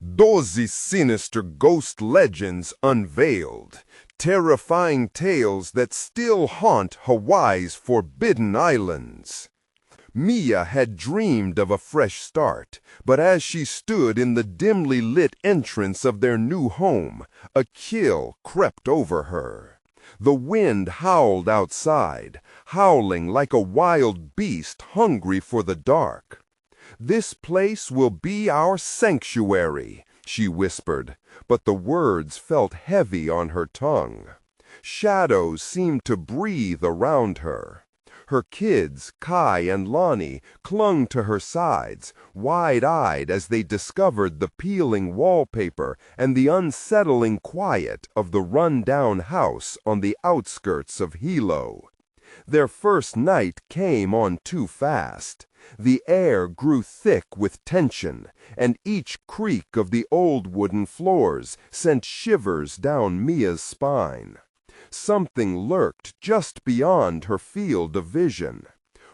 Those sinister ghost legends unveiled, terrifying tales that still haunt Hawaii's forbidden islands. Mia had dreamed of a fresh start, but as she stood in the dimly lit entrance of their new home, a chill crept over her. The wind howled outside, howling like a wild beast hungry for the dark. "This place will be our sanctuary," she whispered, but the words felt heavy on her tongue. Shadows seemed to breathe around her. Her kids, Kai and Lonnie, clung to her sides, wide-eyed as they discovered the peeling wallpaper and the unsettling quiet of the run-down house on the outskirts of Hilo. Their first night came on too fast. The air grew thick with tension, and each creak of the old wooden floors sent shivers down Mia's spine. Something lurked just beyond her field of vision.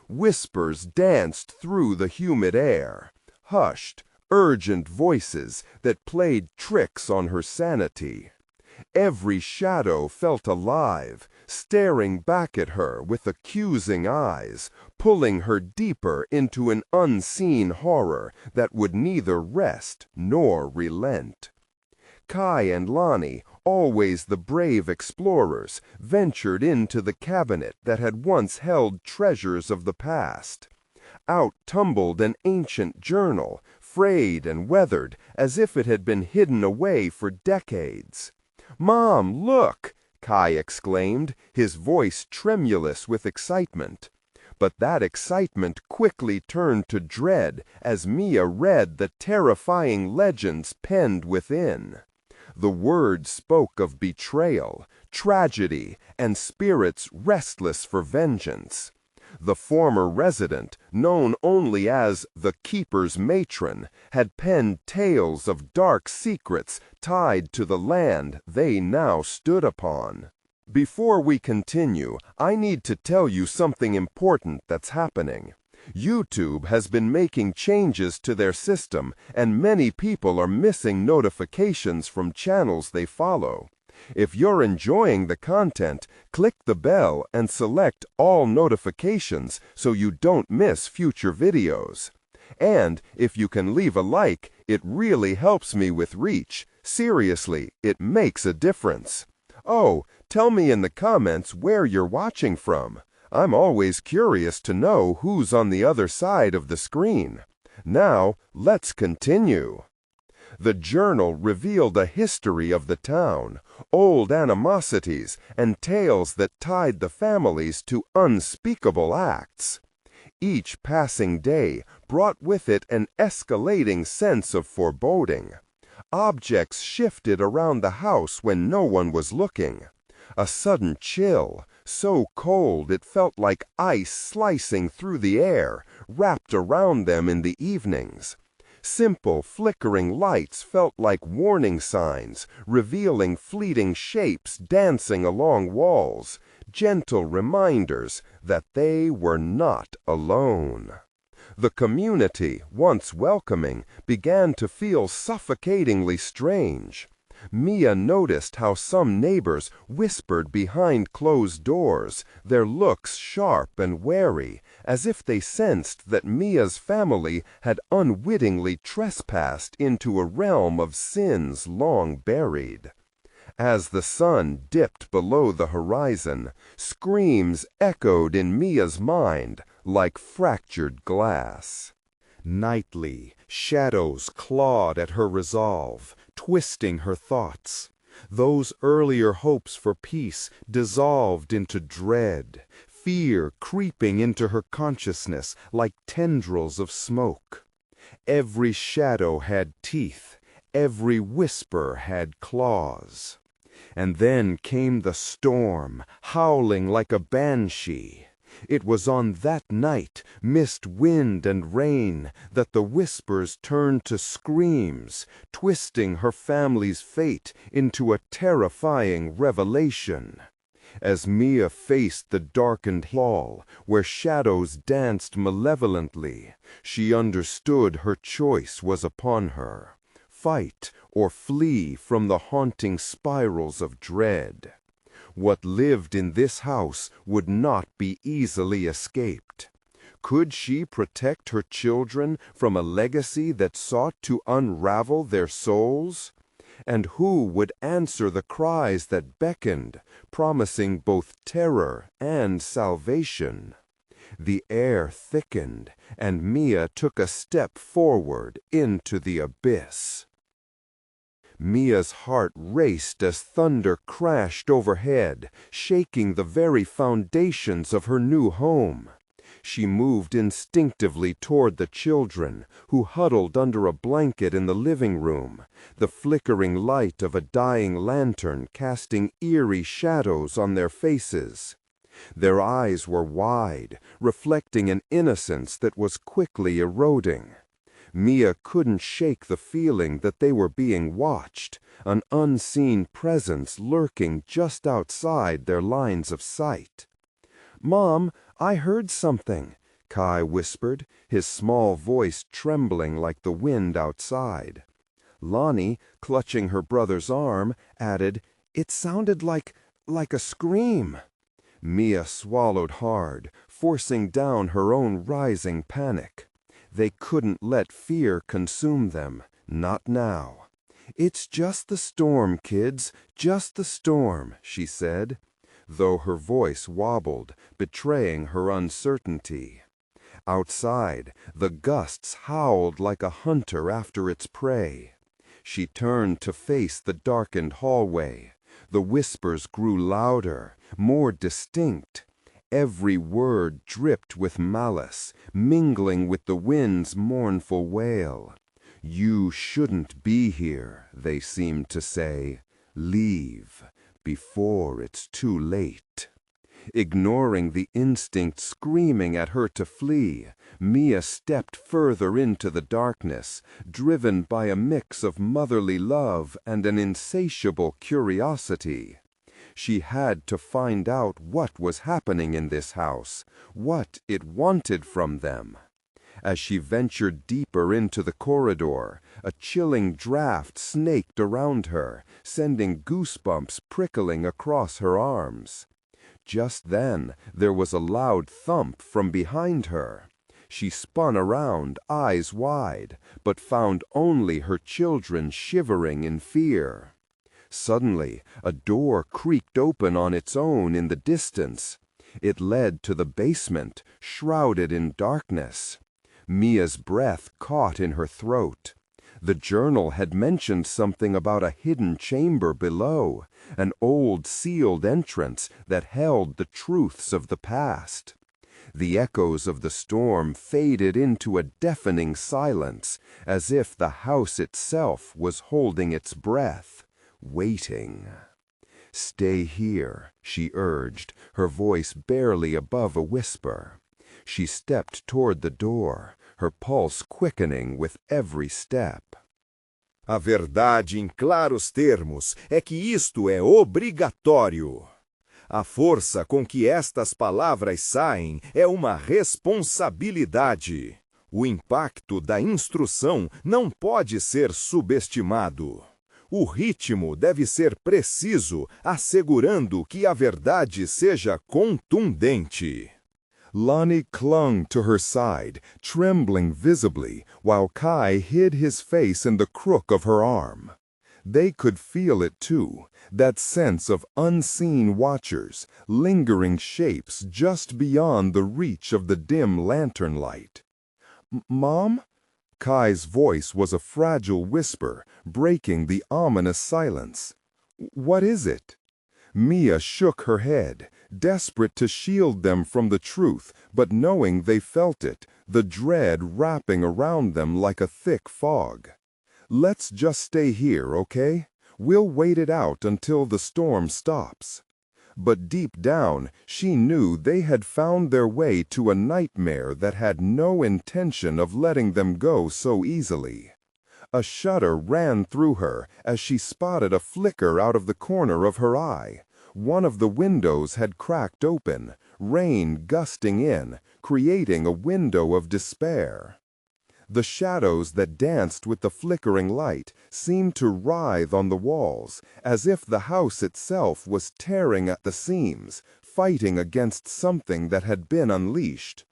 Whispers danced through the humid air, hushed, urgent voices that played tricks on her sanity. Every shadow felt alive, staring back at her with accusing eyes, pulling her deeper into an unseen horror that would neither rest nor relent. Kai and Lonnie, always the brave explorers, ventured into the cabinet that had once held treasures of the past. Out tumbled an ancient journal, frayed and weathered as if it had been hidden away for decades. "Mom, look!" Kai exclaimed, his voice tremulous with excitement. But that excitement quickly turned to dread as Mia read the terrifying legends penned within. The words spoke of betrayal, tragedy, and spirits restless for vengeance. The former resident, known only as the Keeper's Matron, had penned tales of dark secrets tied to the land they now stood upon. Before we continue, I need to tell you something important that's happening. YouTube has been making changes to their system, and many people are missing notifications from channels they follow. If you're enjoying the content, click the bell and select all notifications so you don't miss future videos. And if you can leave a like, it really helps me with reach. Seriously, it makes a difference. Oh, tell me in the comments where you're watching from. I'm always curious to know who's on the other side of the screen. Now, let's continue. The journal revealed a history of the town, old animosities, and tales that tied the families to unspeakable acts. Each passing day brought with it an escalating sense of foreboding. Objects shifted around the house when no one was looking. A sudden chill, so cold it felt like ice slicing through the air, wrapped around them in the evenings. Simple flickering lights felt like warning signs, revealing fleeting shapes dancing along walls, gentle reminders that they were not alone. The community, once welcoming, began to feel suffocatingly strange. Mia noticed how some neighbors whispered behind closed doors, their looks sharp and wary, as if they sensed that Mia's family had unwittingly trespassed into a realm of sins long buried. As the sun dipped below the horizon, screams echoed in Mia's mind like fractured glass. Nightly, shadows clawed at her resolve, twisting her thoughts. Those earlier hopes for peace dissolved into dread, fear creeping into her consciousness like tendrils of smoke. Every shadow had teeth, every whisper had claws. And then came the storm, howling like a banshee. It was on that night, mist, wind, and rain, that the whispers turned to screams, twisting her family's fate into a terrifying revelation. As Mia faced the darkened hall, where shadows danced malevolently, she understood her choice was upon her. fight or flee from the haunting spirals of dread. What lived in this house would not be easily escaped. Could she protect her children from a legacy that sought to unravel their souls? And who would answer the cries that beckoned, promising both terror and salvation? The air thickened, and Mia took a step forward into the abyss. Mia's heart raced as thunder crashed overhead, shaking the very foundations of her new home. She moved instinctively toward the children, who huddled under a blanket in the living room, the flickering light of a dying lantern casting eerie shadows on their faces. Their eyes were wide, reflecting an innocence that was quickly eroding. Mia couldn't shake the feeling that they were being watched, an unseen presence lurking just outside their lines of sight. "Mom, I heard something," Kai whispered, his small voice trembling like the wind outside. Lonnie, clutching her brother's arm, added, "It sounded like a scream." Mia swallowed hard, forcing down her own rising panic. They couldn't let fear consume them, not now. "It's just the storm, kids, just the storm," she said, though her voice wobbled, betraying her uncertainty. Outside, the gusts howled like a hunter after its prey. She turned to face the darkened hallway. The whispers grew louder, more distinct. Every word dripped with malice, mingling with the wind's mournful wail. "You shouldn't be here," they seemed to say. "Leave, before it's too late." Ignoring the instinct screaming at her to flee, Mia stepped further into the darkness, driven by a mix of motherly love and an insatiable curiosity. She had to find out what was happening in this house, what it wanted from them. As she ventured deeper into the corridor, a chilling draft snaked around her, sending goosebumps prickling across her arms. Just then, there was a loud thump from behind her. She spun around, eyes wide, but found only her children shivering in fear. Suddenly, a door creaked open on its own in the distance. It led to the basement, shrouded in darkness. Mia's breath caught in her throat. The journal had mentioned something about a hidden chamber below, an old sealed entrance that held the truths of the past. The echoes of the storm faded into a deafening silence, as if the house itself was holding its breath, waiting. "Stay here," she urged, her voice barely above a whisper. She stepped toward the door, her pulse quickening with every step. A verdade em claros termos é que isto é obrigatório. A força com que estas palavras saem é uma responsabilidade. O impacto da instrução não pode ser subestimado. O ritmo deve ser preciso, assegurando que a verdade seja contundente. Lonnie clung to her side, trembling visibly, while Kai hid his face in the crook of her arm. They could feel it too, that sense of unseen watchers, lingering shapes just beyond the reach of the dim lantern light. "Mom?" Kai's voice was a fragile whisper, breaking the ominous silence. "What is it?" Mia shook her head, desperate to shield them from the truth, but knowing they felt it, the dread wrapping around them like a thick fog. "Let's just stay here, okay? We'll wait it out until the storm stops." But deep down, she knew they had found their way to a nightmare that had no intention of letting them go so easily. A shudder ran through her as she spotted a flicker out of the corner of her eye. One of the windows had cracked open, rain gusting in, creating a window of despair. The shadows that danced with the flickering light seemed to writhe on the walls, as if the house itself was tearing at the seams, fighting against something that had been unleashed.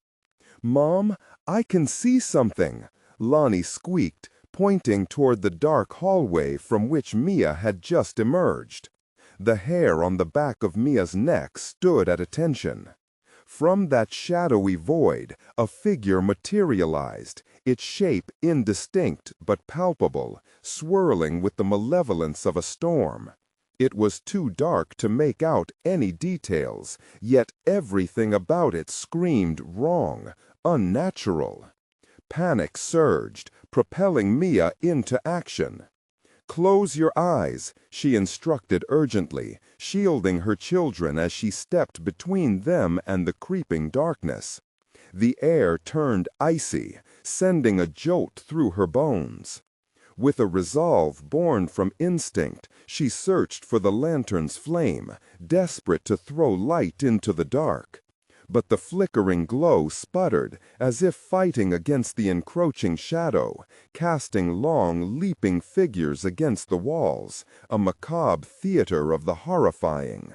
"Mom, I can see something," Lonnie squeaked, pointing toward the dark hallway from which Mia had just emerged. The hair on the back of Mia's neck stood at attention. From that shadowy void, a figure materialized, its shape indistinct but palpable, swirling with the malevolence of a storm. It was too dark to make out any details, yet everything about it screamed wrong, unnatural. Panic surged, propelling Mia into action. "Close your eyes," she instructed urgently, shielding her children as she stepped between them and the creeping darkness. The air turned icy, sending a jolt through her bones. With a resolve born from instinct, she searched for the lantern's flame, desperate to throw light into the dark. But the flickering glow sputtered, as if fighting against the encroaching shadow, casting long, leaping figures against the walls, a macabre theater of the horrifying.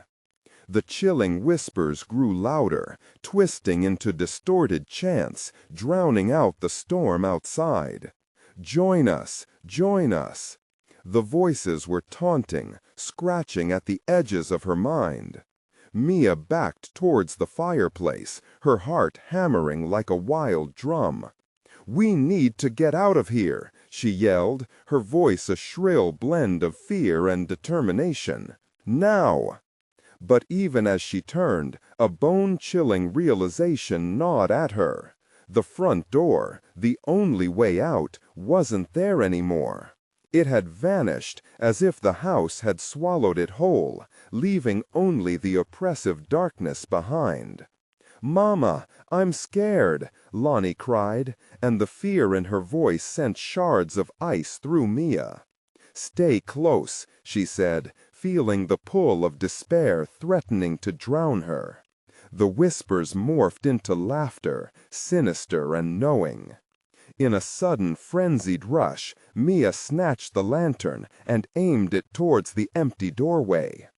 The chilling whispers grew louder, twisting into distorted chants, drowning out the storm outside. "Join us! Join us!" The voices were taunting, scratching at the edges of her mind. Mia backed towards the fireplace, her heart hammering like a wild drum. "We need to get out of here," she yelled, her voice a shrill blend of fear and determination. "Now!" But even as she turned, a bone-chilling realization gnawed at her. The front door, the only way out, wasn't there anymore. It had vanished, as if the house had swallowed it whole, leaving only the oppressive darkness behind. "Mama, I'm scared," Lonnie cried, and the fear in her voice sent shards of ice through Mia. "Stay close," she said, feeling the pull of despair threatening to drown her. The whispers morphed into laughter, sinister and knowing. In a sudden frenzied rush, Mia snatched the lantern and aimed it towards the empty doorway.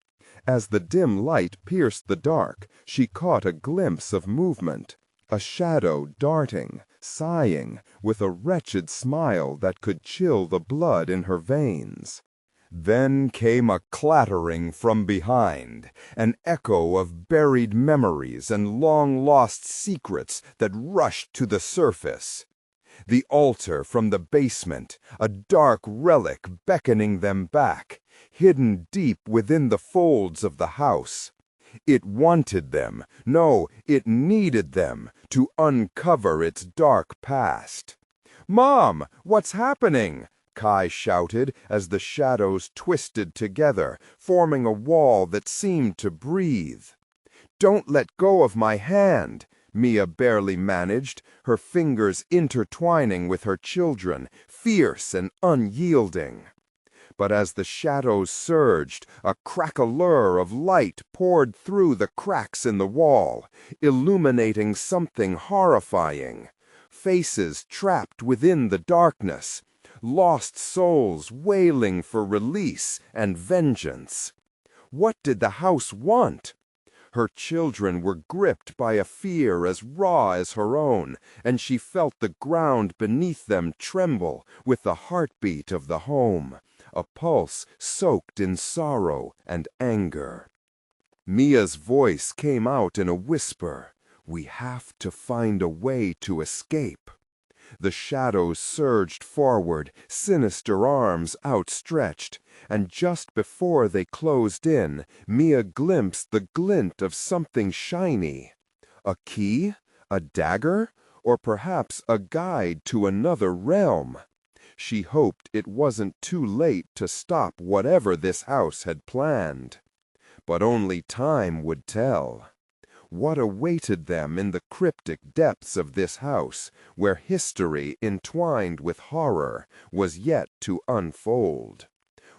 As the dim light pierced the dark, she caught a glimpse of movement, a shadow darting, sighing, with a wretched smile that could chill the blood in her veins. Then came a clattering from behind, an echo of buried memories and long-lost secrets that rushed to the surface. The altar from the basement, a dark relic beckoning them back, hidden deep within the folds of the house. It wanted them, no, it needed them, to uncover its dark past. "Mom, what's happening?" Kai shouted as the shadows twisted together, forming a wall that seemed to breathe. "Don't let go of my hand," Mia barely managed, her fingers intertwining with her children, fierce and unyielding. But as the shadows surged, a crackle of light poured through the cracks in the wall, illuminating something horrifying. Faces trapped within the darkness, lost souls wailing for release and vengeance. What did the house want? Her children were gripped by a fear as raw as her own, and she felt the ground beneath them tremble with the heartbeat of the home, a pulse soaked in sorrow and anger. Mia's voice came out in a whisper. "We have to find a way to escape." The shadows surged forward, sinister arms outstretched, and just before they closed in, Mia glimpsed the glint of something shiny. A key? A dagger? Or perhaps a guide to another realm? She hoped it wasn't too late to stop whatever this house had planned. But only time would tell. What awaited them in the cryptic depths of this house, where history entwined with horror was yet to unfold?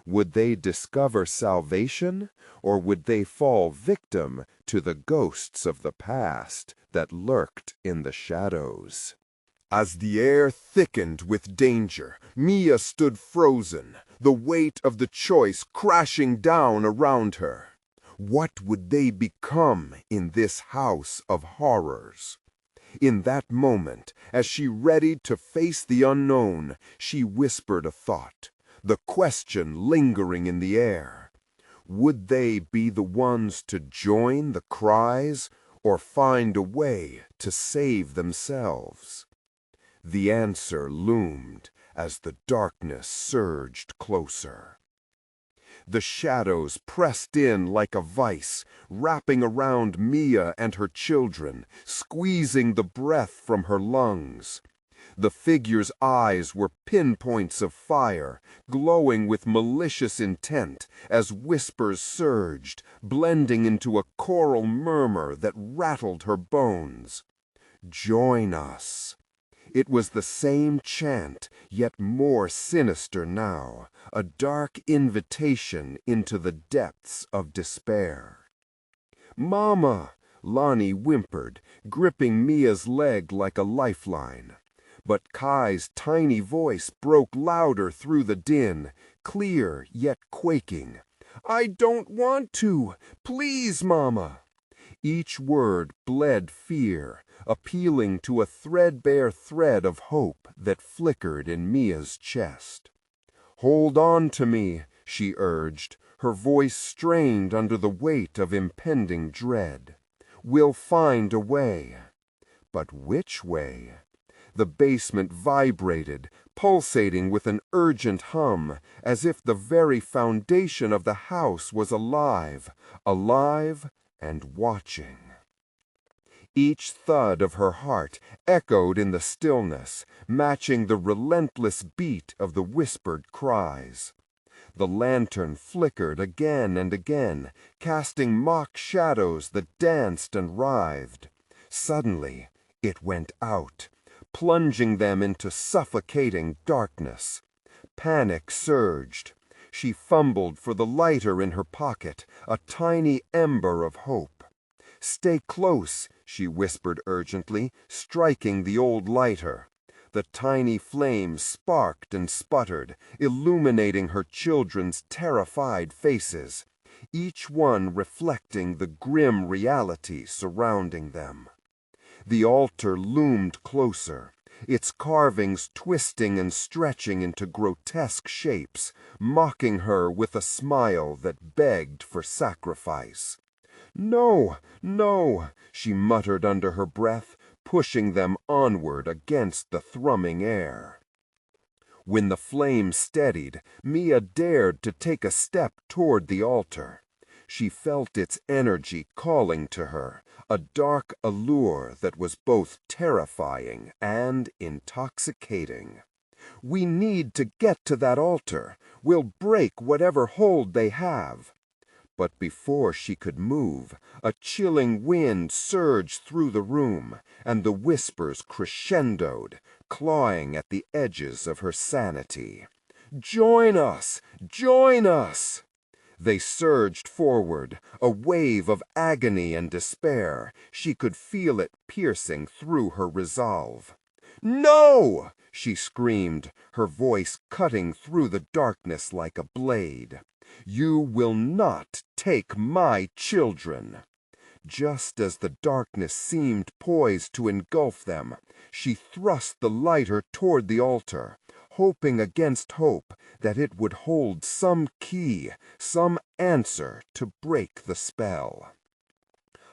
Would they discover salvation, or would they fall victim to the ghosts of the past that lurked in the shadows? As the air thickened with danger, Mia stood frozen, the weight of the choice crashing down around her. What would they become in this house of horrors? In that moment, as she readied to face the unknown, she whispered a thought, the question lingering in the air. Would they be the ones to join the cries or find a way to save themselves? The answer loomed as the darkness surged closer. The shadows pressed in like a vice, wrapping around Mia and her children, squeezing the breath from her lungs. The figure's eyes were pinpoints of fire, glowing with malicious intent as whispers surged, blending into a choral murmur that rattled her bones. Join us. It was the same chant, yet more sinister now, a dark invitation into the depths of despair. "Mama!" Lonnie whimpered, gripping Mia's leg like a lifeline. But Kai's tiny voice broke louder through the din, clear yet quaking. "I don't want to! Please, Mama!" Each word bled fear, appealing to a threadbare thread of hope that flickered in Mia's chest. "Hold on to me," she urged, her voice strained under the weight of impending dread. "We'll find a way." But which way? The basement vibrated, pulsating with an urgent hum, as if the very foundation of the house was alive and watching. Each thud of her heart echoed in the stillness, matching the relentless beat of the whispered cries. The lantern flickered again and again, casting mock shadows that danced and writhed. Suddenly, it went out, plunging them into suffocating darkness. Panic surged. She fumbled for the lighter in her pocket, a tiny ember of hope. "Stay close," she whispered urgently, striking the old lighter. The tiny flame sparked and sputtered, illuminating her children's terrified faces, each one reflecting the grim reality surrounding them. The altar loomed closer, its carvings twisting and stretching into grotesque shapes, mocking her with a smile that begged for sacrifice. "No, no," she muttered under her breath, pushing them onward against the thrumming air. When the flame steadied, Mia dared to take a step toward the altar. She felt its energy calling to her, a dark allure that was both terrifying and intoxicating. "We need to get to that altar. We'll break whatever hold they have." But before she could move, a chilling wind surged through the room, and the whispers crescendoed, clawing at the edges of her sanity. "Join us! Join us!" They surged forward, a wave of agony and despair. She could feel it piercing through her resolve. "No!" she screamed, her voice cutting through the darkness like a blade. "You will not take my children." Just as the darkness seemed poised to engulf them, she thrust the lighter toward the altar, hoping against hope that it would hold some key, some answer to break the spell.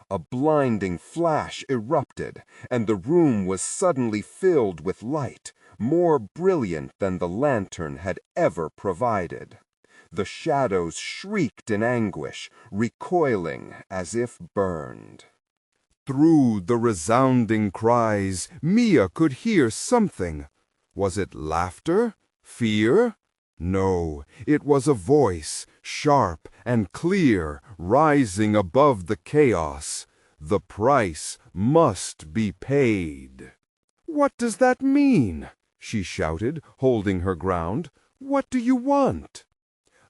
A blinding flash erupted, and the room was suddenly filled with light, more brilliant than the lantern had ever provided. The shadows shrieked in anguish, recoiling as if burned. Through the resounding cries, Mia could hear something. Was it laughter? Fear? No, it was a voice, sharp and clear, rising above the chaos. The price must be paid. "What does that mean?" she shouted, holding her ground. "What do you want?"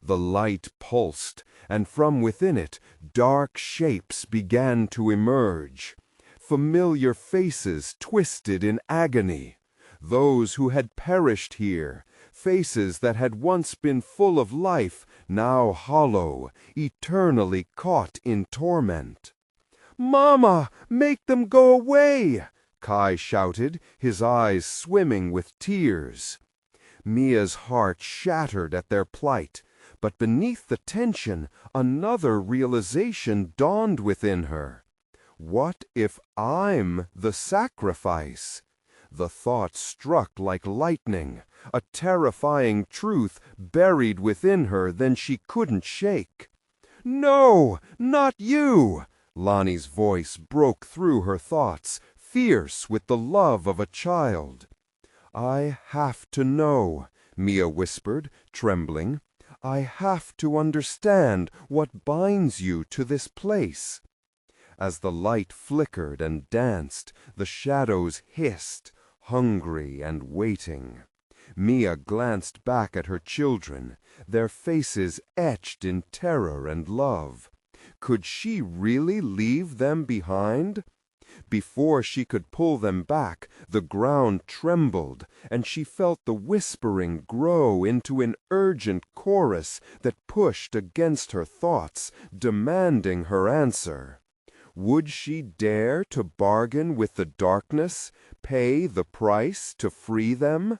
The light pulsed, and from within it, dark shapes began to emerge. Familiar faces twisted in agony. those who had perished here, faces that had once been full of life, now hollow, eternally caught in torment. "Mama, make them go away!" Kai shouted, his eyes swimming with tears. Mia's heart shattered at their plight, but beneath the tension, another realization dawned within her. What if I'm the sacrifice? The thought struck like lightning, a terrifying truth buried within her that she couldn't shake. "No, not you!" Lonnie's voice broke through her thoughts, fierce with the love of a child. "I have to know," Mia whispered, trembling. "I have to understand what binds you to this place." As the light flickered and danced, the shadows hissed, hungry and waiting. Mia glanced back at her children, their faces etched in terror and love. Could she really leave them behind? Before she could pull them back, the ground trembled, and she felt the whispering grow into an urgent chorus that pushed against her thoughts, demanding her answer. Would she dare to bargain with the darkness, pay the price to free them?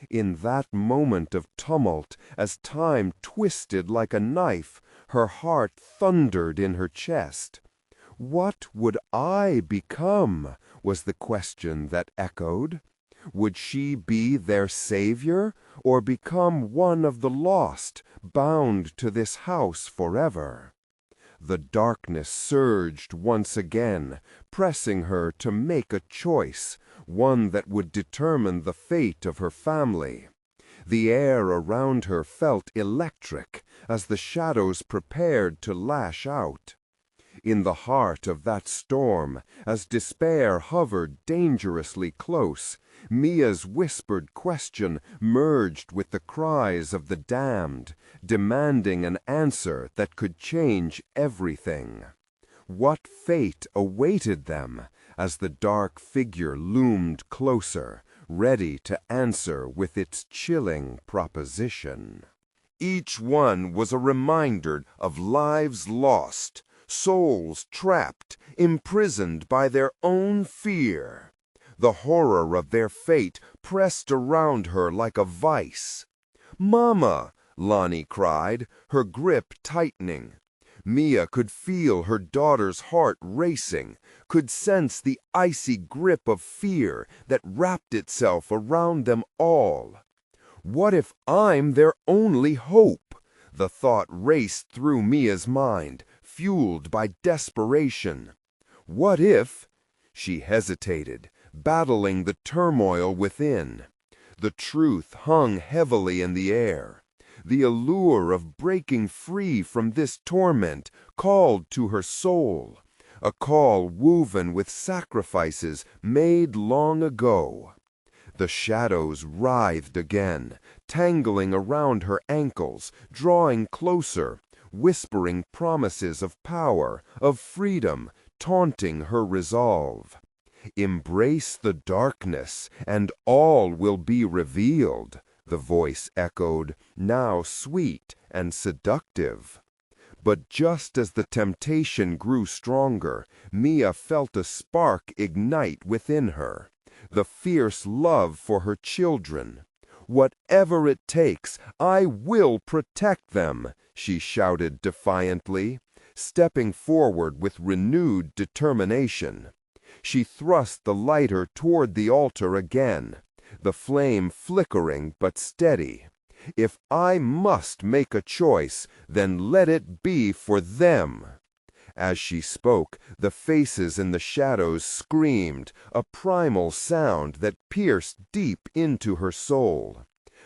In that moment of tumult, as time twisted like a knife, her heart thundered in her chest. What would I become, was the question that echoed. Would she be their savior, or become one of the lost, bound to this house forever? The darkness surged once again, pressing her to make a choice, one that would determine the fate of her family. The air around her felt electric as the shadows prepared to lash out. In the heart of that storm, as despair hovered dangerously close, Mia's whispered question merged with the cries of the damned, demanding an answer that could change everything. What fate awaited them as the dark figure loomed closer, ready to answer with its chilling proposition? Each one was a reminder of lives lost, souls trapped, imprisoned by their own fear. The horror of their fate pressed around her like a vice. "Mama!" Lonnie cried, her grip tightening. Mia could feel her daughter's heart racing, could sense the icy grip of fear that wrapped itself around them all. What if I'm their only hope? The thought raced through Mia's mind, fueled by desperation. What if... She hesitated, battling the turmoil within. The truth hung heavily in the air. The allure of breaking free from this torment called to her soul, a call woven with sacrifices made long ago. The shadows writhed again, tangling around her ankles, drawing closer, whispering promises of power, of freedom, taunting her resolve. "Embrace the darkness, and all will be revealed," the voice echoed, now sweet and seductive. But just as the temptation grew stronger, Mia felt a spark ignite within her, the fierce love for her children. "Whatever it takes, I will protect them," she shouted defiantly, stepping forward with renewed determination. She thrust the lighter toward the altar again, the flame flickering but steady. "If I must make a choice, then let it be for them." As she spoke, the faces in the shadows screamed, a primal sound that pierced deep into her soul.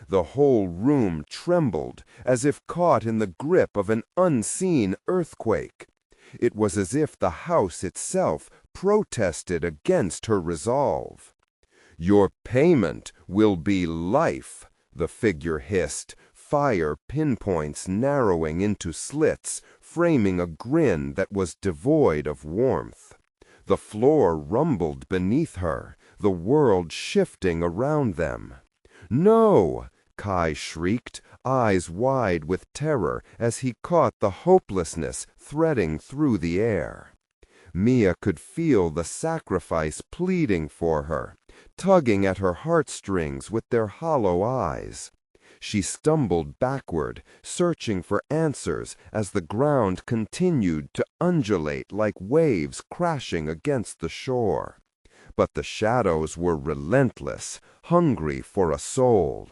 The whole room trembled, as if caught in the grip of an unseen earthquake. It was as if the house itself protested against her resolve. "Your payment will be life," the figure hissed, fire pinpoints narrowing into slits, framing a grin that was devoid of warmth. The floor rumbled beneath her, the world shifting around them. "No!" Kai shrieked, eyes wide with terror as he caught the hopelessness threading through the air. Mia could feel the sacrifice pleading for her, tugging at her heartstrings with their hollow eyes. She stumbled backward, searching for answers as the ground continued to undulate like waves crashing against the shore. But the shadows were relentless, hungry for a soul.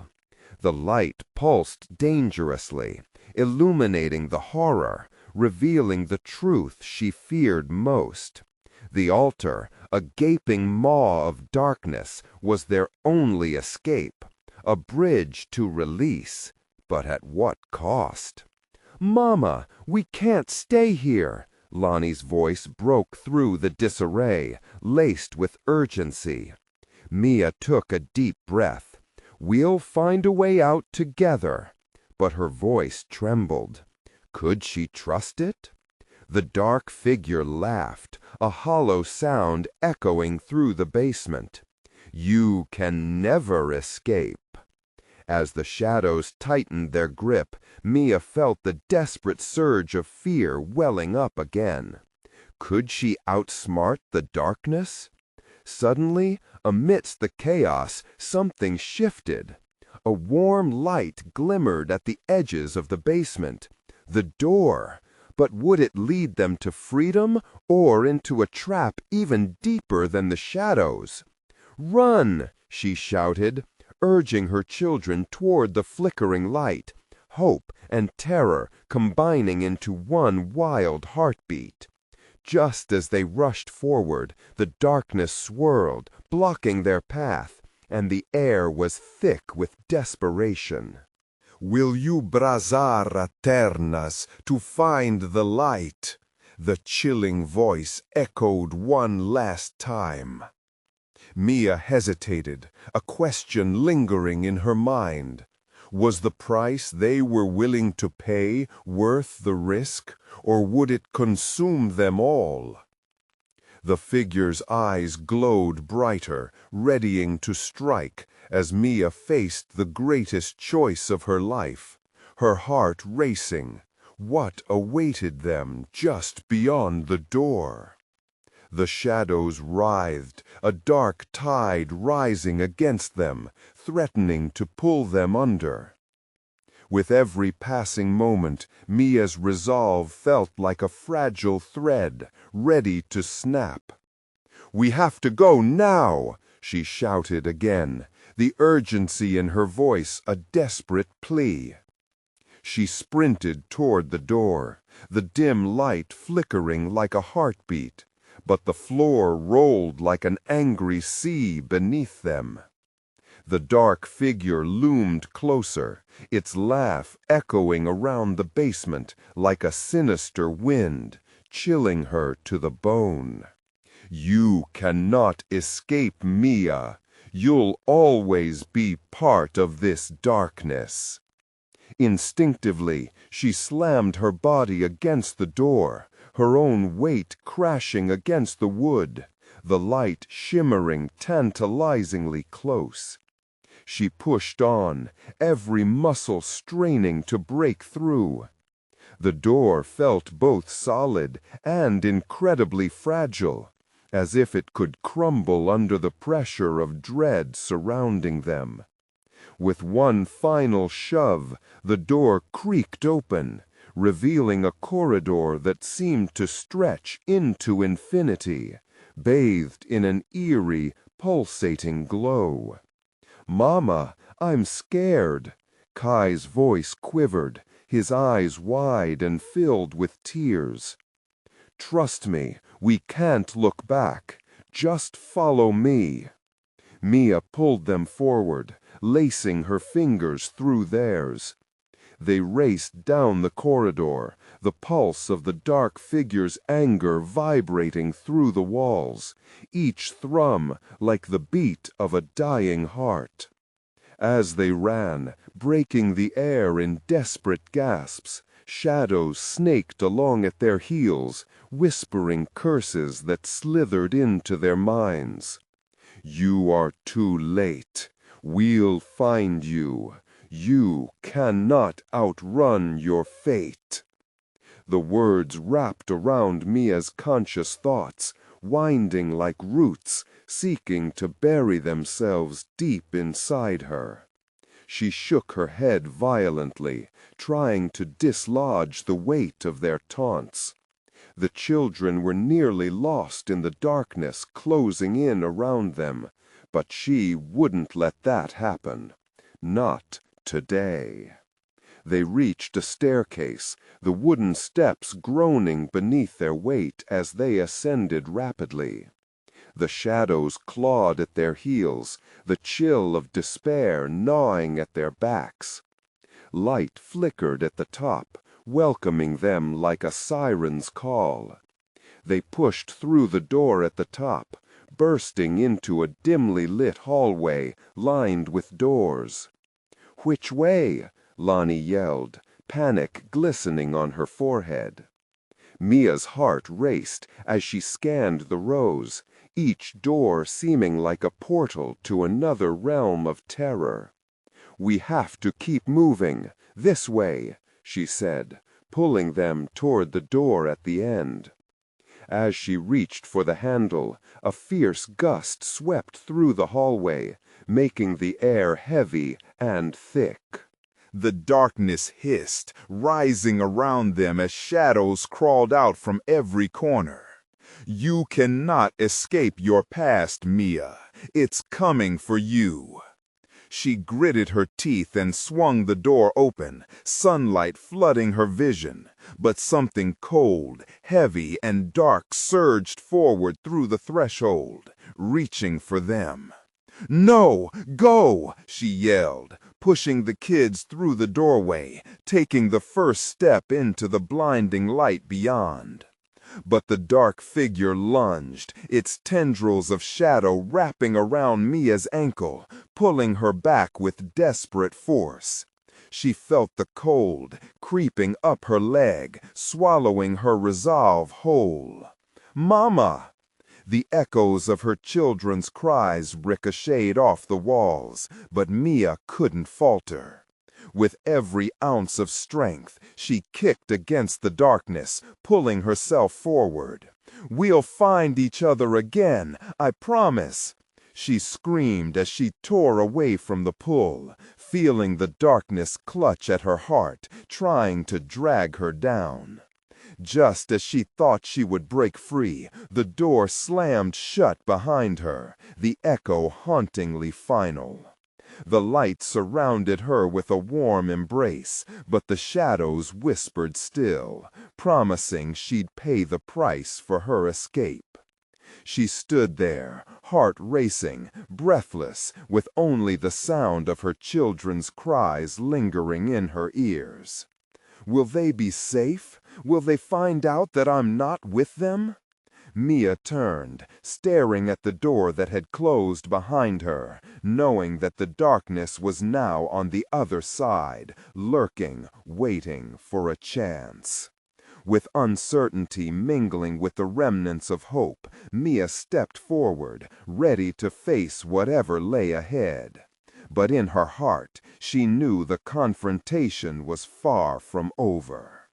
The light pulsed dangerously, illuminating the horror, revealing the truth she feared most. The altar, a gaping maw of darkness, was their only escape, a bridge to release, but at what cost? "Mama, we can't stay here!" Lonnie's voice broke through the disarray, laced with urgency. Mia took a deep breath. "We'll find a way out together." But her voice trembled. Could she trust it? The dark figure laughed, a hollow sound echoing through the basement. "You can never escape." As the shadows tightened their grip, Mia felt the desperate surge of fear welling up again. Could she outsmart the darkness? Suddenly, amidst the chaos, something shifted. A warm light glimmered at the edges of the basement. The door! But would it lead them to freedom or into a trap even deeper than the shadows? "Run!" she shouted, urging her children toward the flickering light, hope and terror combining into one wild heartbeat. Just as they rushed forward, the darkness swirled, blocking their path, and the air was thick with desperation. "Will you brazar aternas to find the light?" The chilling voice echoed one last time. Mia hesitated, a question lingering in her mind. Was the price they were willing to pay worth the risk, or would it consume them all? The figure's eyes glowed brighter, readying to strike, as Mia faced the greatest choice of her life, her heart racing. What awaited them just beyond the door? The shadows writhed, a dark tide rising against them, threatening to pull them under. With every passing moment, Mia's resolve felt like a fragile thread, ready to snap. "We have to go now!" she shouted again, the urgency in her voice a desperate plea. She sprinted toward the door, the dim light flickering like a heartbeat, but the floor rolled like an angry sea beneath them. The dark figure loomed closer, its laugh echoing around the basement like a sinister wind, chilling her to the bone. "You cannot escape, Mia. You'll always be part of this darkness." Instinctively, she slammed her body against the door, her own weight crashing against the wood, the light shimmering tantalizingly close. She pushed on, every muscle straining to break through. The door felt both solid and incredibly fragile, as if it could crumble under the pressure of dread surrounding them. With one final shove, the door creaked open, revealing a corridor that seemed to stretch into infinity, bathed in an eerie, pulsating glow. "Mama, I'm scared." Kai's voice quivered, his eyes wide and filled with tears. "Trust me, we can't look back. Just follow me." Mia pulled them forward, lacing her fingers through theirs. They raced down the corridor, the pulse of the dark figure's anger vibrating through the walls, each thrum like the beat of a dying heart. As they ran, breaking the air in desperate gasps, shadows snaked along at their heels, whispering curses that slithered into their minds. You are too late. We'll find you. You cannot outrun your fate. The words wrapped around Mia's conscious thoughts, winding like roots, seeking to bury themselves deep inside her. She shook her head violently, trying to dislodge the weight of their taunts. The children were nearly lost in the darkness closing in around them, but she wouldn't let that happen. Not today. They reached a staircase, the wooden steps groaning beneath their weight as they ascended rapidly. The shadows clawed at their heels, the chill of despair gnawing at their backs. Light flickered at the top, welcoming them like a siren's call. They pushed through the door at the top, bursting into a dimly lit hallway lined with doors. "Which way?" Lonnie yelled, panic glistening on her forehead. Mia's heart raced as she scanned the rows, each door seeming like a portal to another realm of terror. "We have to keep moving. This way," she said, pulling them toward the door at the end. As she reached for the handle, a fierce gust swept through the hallway, making the air heavy and thick. The darkness hissed, rising around them as shadows crawled out from every corner. You cannot escape your past, Mia. It's coming for you. She gritted her teeth and swung the door open, sunlight flooding her vision. But something cold, heavy, and dark surged forward through the threshold, reaching for them. "No! Go!" she yelled, pushing the kids through the doorway, taking the first step into the blinding light beyond. But the dark figure lunged, its tendrils of shadow wrapping around Mia's ankle, pulling her back with desperate force. She felt the cold creeping up her leg, swallowing her resolve whole. "Mama!" The echoes of her children's cries ricocheted off the walls, but Mia couldn't falter. With every ounce of strength, she kicked against the darkness, pulling herself forward. "We'll find each other again, I promise!" She screamed as she tore away from the pull, feeling the darkness clutch at her heart, trying to drag her down. Just as she thought she would break free, the door slammed shut behind her, the echo hauntingly final. The light surrounded her with a warm embrace, but the shadows whispered still, promising she'd pay the price for her escape. She stood there, heart racing, breathless, with only the sound of her children's cries lingering in her ears. Will they be safe? Will they find out that I'm not with them? Mia turned, staring at the door that had closed behind her, knowing that the darkness was now on the other side, lurking, waiting for a chance. With uncertainty mingling with the remnants of hope, Mia stepped forward, ready to face whatever lay ahead. But in her heart, she knew the confrontation was far from over.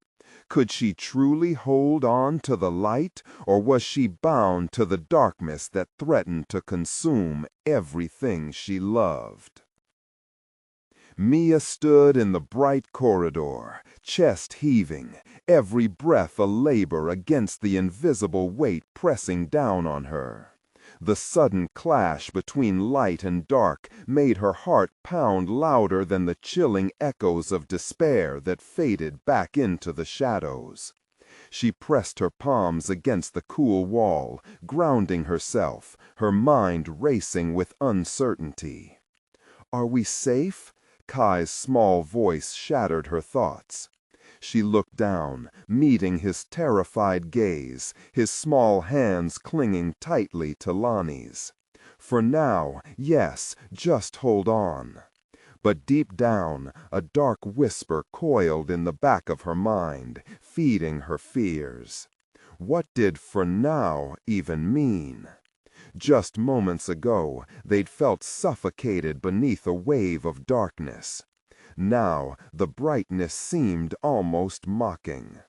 Could she truly hold on to the light, or was she bound to the darkness that threatened to consume everything she loved? Mia stood in the bright corridor, chest heaving, every breath a labor against the invisible weight pressing down on her. The sudden clash between light and dark made her heart pound louder than the chilling echoes of despair that faded back into the shadows. She pressed her palms against the cool wall, grounding herself, her mind racing with uncertainty. "Are we safe?" Kai's small voice shattered her thoughts. She looked down, meeting his terrified gaze, his small hands clinging tightly to Lonnie's. For now, yes, just hold on. But deep down, a dark whisper coiled in the back of her mind, feeding her fears. What did "for now" even mean? Just moments ago, they'd felt suffocated beneath a wave of darkness. Now, the brightness seemed almost mocking.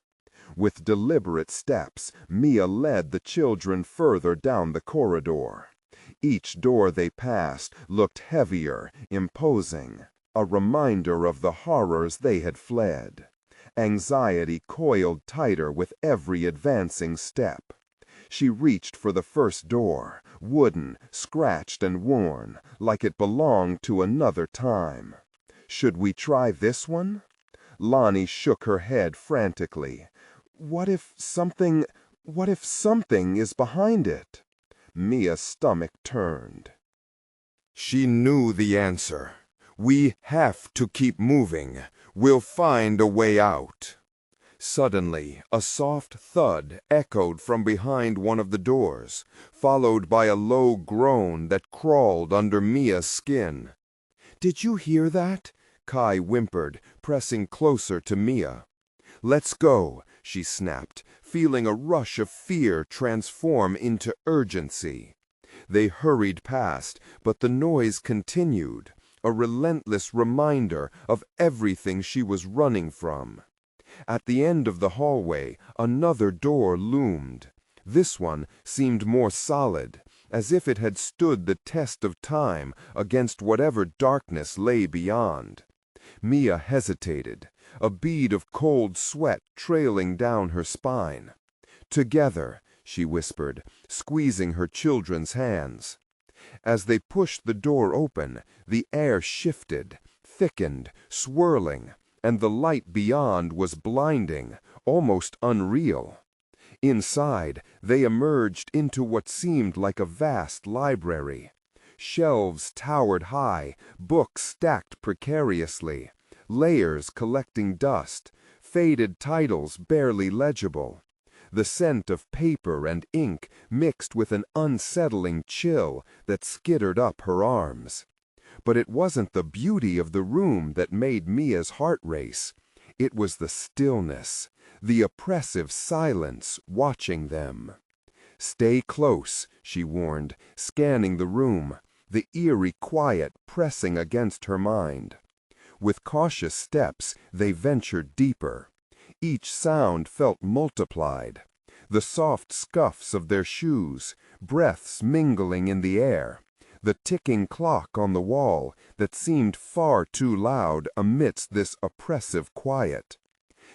With deliberate steps, Mia led the children further down the corridor. Each door they passed looked heavier, imposing, a reminder of the horrors they had fled. Anxiety coiled tighter with every advancing step. She reached for the first door, wooden, scratched and worn, like it belonged to another time. Should we try this one? Lonnie shook her head frantically. What if something is behind it? Mia's stomach turned. She knew the answer. We have to keep moving. We'll find a way out. Suddenly, a soft thud echoed from behind one of the doors, followed by a low groan that crawled under Mia's skin. "Did you hear that?" Kai whimpered, pressing closer to Mia. "Let's go," she snapped, feeling a rush of fear transform into urgency. They hurried past, but the noise continued, a relentless reminder of everything she was running from. At the end of the hallway, another door loomed. This one seemed more solid, as if it had stood the test of time against whatever darkness lay beyond. Mia hesitated, a bead of cold sweat trailing down her spine. "Together," she whispered, squeezing her children's hands. As they pushed the door open, the air shifted, thickened, swirling, and the light beyond was blinding, almost unreal. Inside, they emerged into what seemed like a vast library. Shelves towered high, books stacked precariously, layers collecting dust, faded titles barely legible. The scent of paper and ink mixed with an unsettling chill that skittered up her arms. But it wasn't the beauty of the room that made Mia's heart race. It was the stillness, the oppressive silence watching them. "Stay close," she warned, scanning the room, the eerie quiet pressing against her mind. With cautious steps, they ventured deeper. Each sound felt multiplied. The soft scuffs of their shoes, breaths mingling in the air, the ticking clock on the wall that seemed far too loud amidst this oppressive quiet.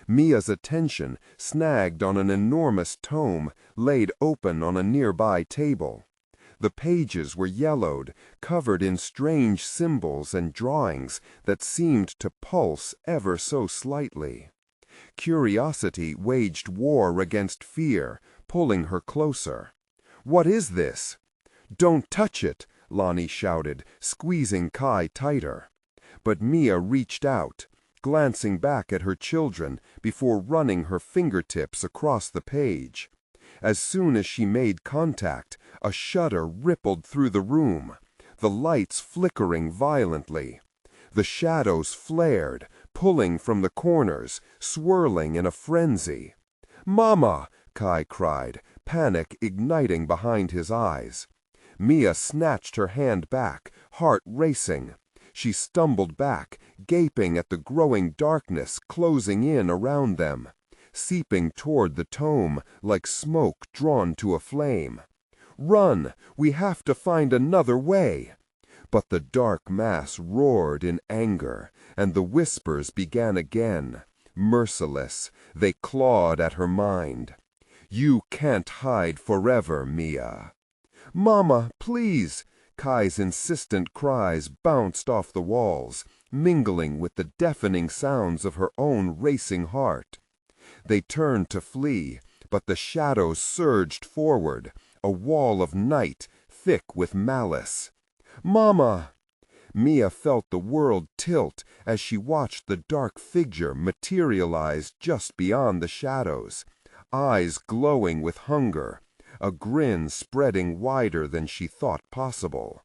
Mia's attention snagged on an enormous tome laid open on a nearby table. The pages were yellowed, covered in strange symbols and drawings that seemed to pulse ever so slightly. Curiosity waged war against fear, pulling her closer. "What is this?" "Don't touch it!" Lonnie shouted, squeezing Kai tighter. But Mia reached out, glancing back at her children before running her fingertips across the page. As soon as she made contact, a shudder rippled through the room, the lights flickering violently. The shadows flared, pulling from the corners, swirling in a frenzy. "Mama!" Kai cried, panic igniting behind his eyes. Mia snatched her hand back, heart racing. She stumbled back, gaping at the growing darkness closing in around them, seeping toward the tome like smoke drawn to a flame. "Run! We have to find another way!" But the dark mass roared in anger, and the whispers began again. Merciless, they clawed at her mind. "You can't hide forever, Mia." "Mama, please!" Kai's insistent cries bounced off the walls, mingling with the deafening sounds of her own racing heart. They turned to flee, but the shadows surged forward, a wall of night, thick with malice. "Mama!" Mia felt the world tilt as she watched the dark figure materialize just beyond the shadows, eyes glowing with hunger, a grin spreading wider than she thought possible.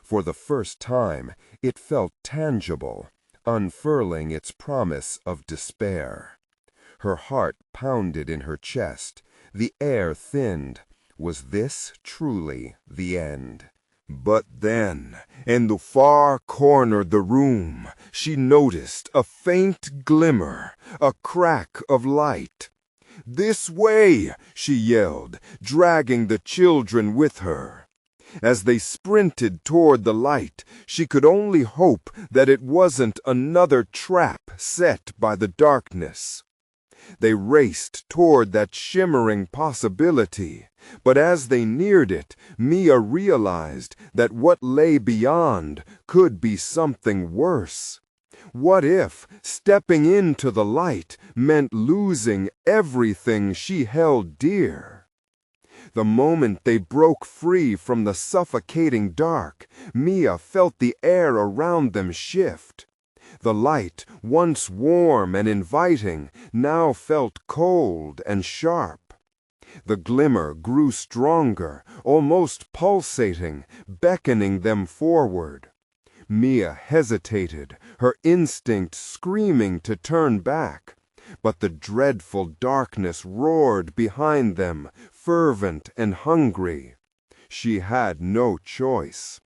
For the first time, it felt tangible, unfurling its promise of despair. Her heart pounded in her chest, the air thinned. Was this truly the end? But then, in the far corner of the room, she noticed a faint glimmer, a crack of light. "This way!" she yelled, dragging the children with her. As they sprinted toward the light, she could only hope that it wasn't another trap set by the darkness. They raced toward that shimmering possibility, but as they neared it, Mia realized that what lay beyond could be something worse. What if stepping into the light meant losing everything she held dear? The moment they broke free from the suffocating dark, Mia felt the air around them shift. The light, once warm and inviting, now felt cold and sharp. The glimmer grew stronger, almost pulsating, beckoning them forward. Mia hesitated, her instinct screaming to turn back. But the dreadful darkness roared behind them, fervent and hungry. She had no choice.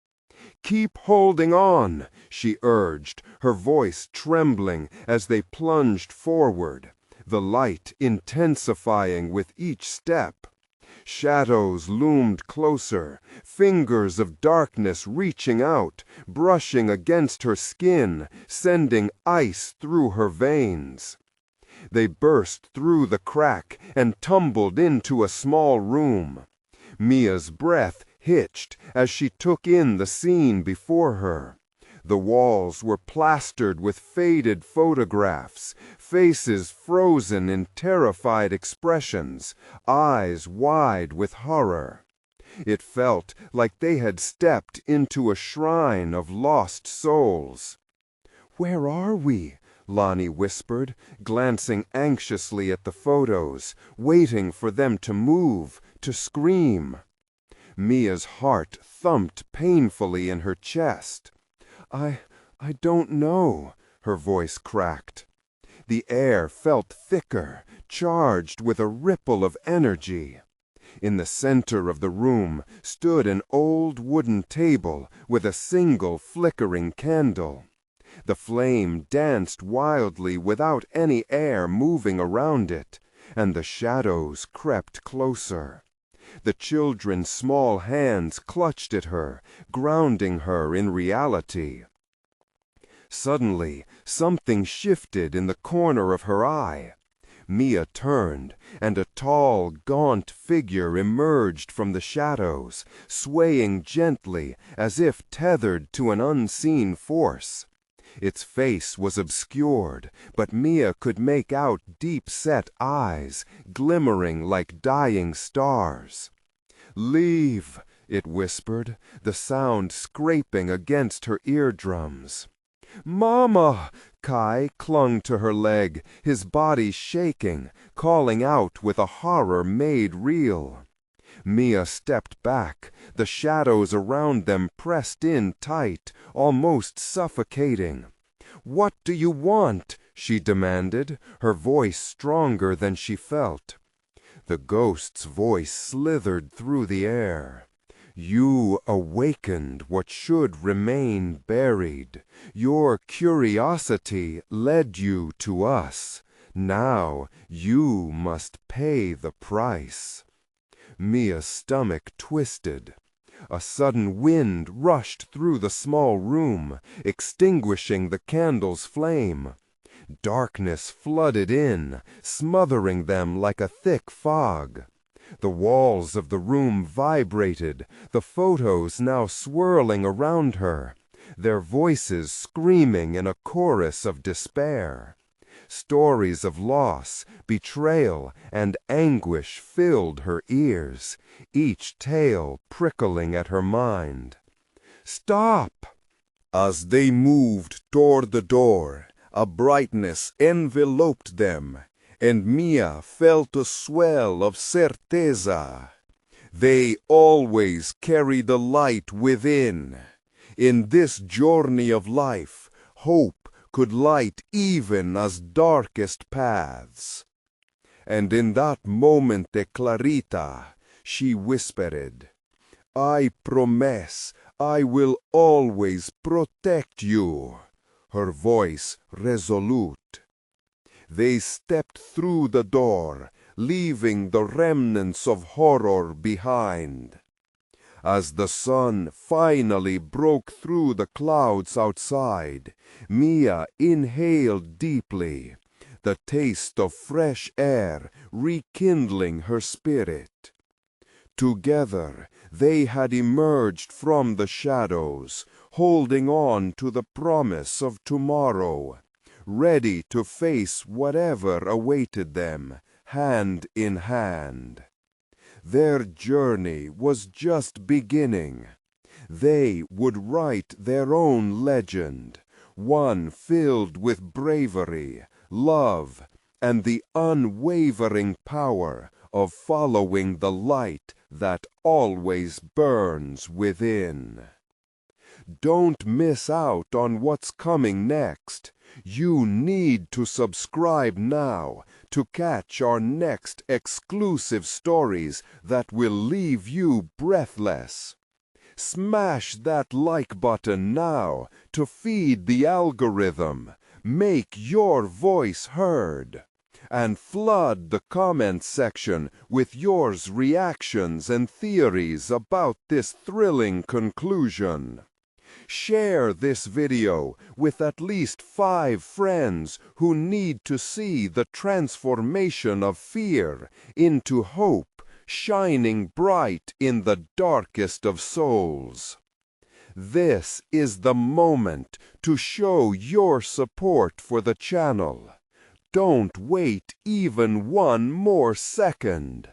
"Keep holding on," she urged, her voice trembling as they plunged forward, the light intensifying with each step. Shadows loomed closer, fingers of darkness reaching out, brushing against her skin, sending ice through her veins. They burst through the crack and tumbled into a small room. Mia's breath hitched as she took in the scene before her. The walls were plastered with faded photographs, faces frozen in terrified expressions, eyes wide with horror. It felt like they had stepped into a shrine of lost souls. "Where are we?" Lonnie whispered, glancing anxiously at the photos, waiting for them to move, to scream. Mia's heart thumped painfully in her chest. I don't know," her voice cracked. The air felt thicker, charged with a ripple of energy. In the center of the room stood an old wooden table with a single flickering candle. The flame danced wildly without any air moving around it, and the shadows crept closer. The children's small hands clutched at her, grounding her in reality. Suddenly, something shifted in the corner of her eye. Mia turned, and a tall, gaunt figure emerged from the shadows, swaying gently as if tethered to an unseen force. Its face was obscured, but Mia could make out deep-set eyes, glimmering like dying stars. "Leave," it whispered, the sound scraping against her eardrums. "Mama!" Kai clung to her leg, his body shaking, calling out with a horror made real. Mia stepped back, the shadows around them pressed in tight, almost suffocating. "What do you want?" she demanded, her voice stronger than she felt. The ghost's voice slithered through the air. "You awakened what should remain buried. Your curiosity led you to us. Now you must pay the price." Mia's stomach twisted. A sudden wind rushed through the small room, extinguishing the candle's flame. Darkness flooded in, smothering them like a thick fog. The walls of the room vibrated, the photos now swirling around her, their voices screaming in a chorus of despair. Stories of loss, betrayal, and anguish filled her ears, each tale prickling at her mind. "Stop!" As they moved toward the door, a brightness enveloped them, and Mia felt a swell of certeza. They always carry the light within. In this journey of life, hope could light even as darkest paths. And in that moment de clarita, she whispered. I promise I will always protect you. Her voice resolute. They stepped through the door, leaving the remnants of horror behind. As the sun finally broke through the clouds outside, Mia inhaled deeply, the taste of fresh air rekindling her spirit. Together, they had emerged from the shadows, holding on to the promise of tomorrow, ready to face whatever awaited them, hand in hand. Their journey was just beginning. They would write their own legend, one filled with bravery, love, and the unwavering power of following the light that always burns within. Don't miss out on what's coming next. You need to subscribe now to catch our next exclusive stories that will leave you breathless. Smash that like button now to feed the algorithm. Make your voice heard. And flood the comment section with yours reactions and theories about this thrilling conclusion. Share this video with at least 5 friends who need to see the transformation of fear into hope, shining bright in the darkest of souls. This is the moment to show your support for the channel. Don't wait even one more second.